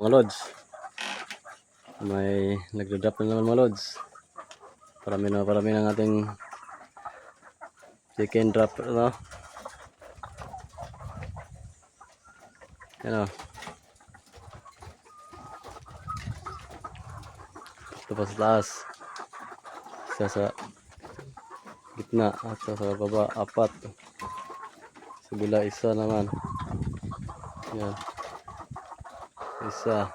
mga lods. May nagda-drop na naman mga lods. Parami ng ating chicken drop, no? Yan o. Ito pa sa taas. Isa sa gitna at sa baba, 4. Sa bila isa naman. Yan. Isa.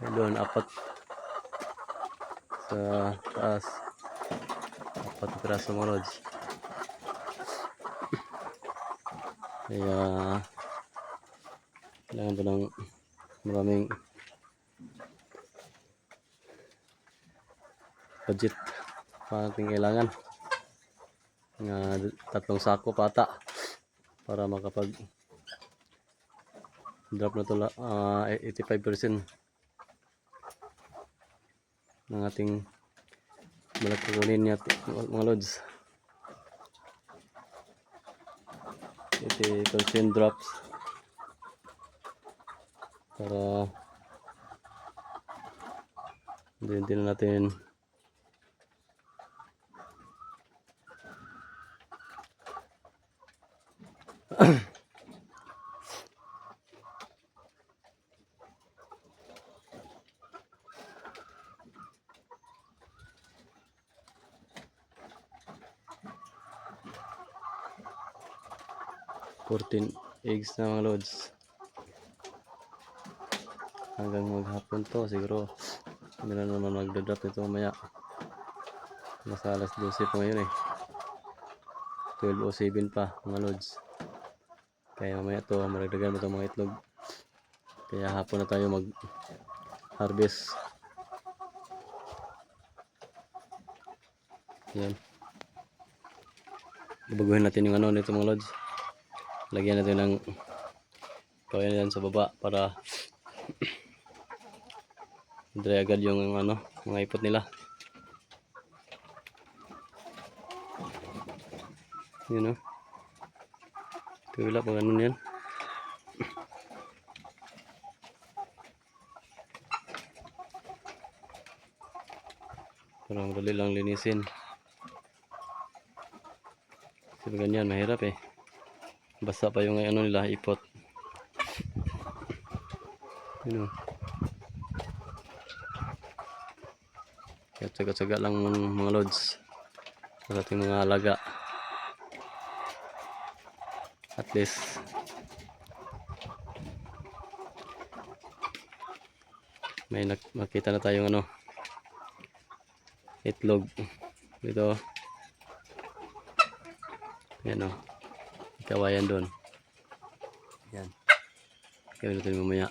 Doon, 4. Sa taas. 4 piraso mga lods. Kaya kailangan pa ng maraming budget pa natin kailangan. 3 sako pata para makapag drop na to 85% ng ating balak kukunin niya mga lods. 80% drops para hindi na natin $14 eggs na mga lods. Hanggang maghapon to siguro hindi na naman magdadrop ito mamaya. Nasa alas 12 pa ngayon eh. 12:07 pa mga lods. Kaya mamaya to maragdagan mo itong mga itlog. Kaya hapon na tayo mag harvest. Yan. Babaguhin natin yung ano nito mga lods. Lagyan natin ng kawin yan sa baba para dry agad yung ano, mga ipot nila. Yun o. Wala pa ganun yan. Parang madali lang linisin. Kasi ganyan mahirap eh. Basta pa yung ano nila, ipot. Yun o. Kaya tsaga-tsaga lang mga lods sa ating mga alaga. At least may makita na tayong ano, itlog dito. Yan o. Kawayan doon. Yan. Gawin natin mamaya.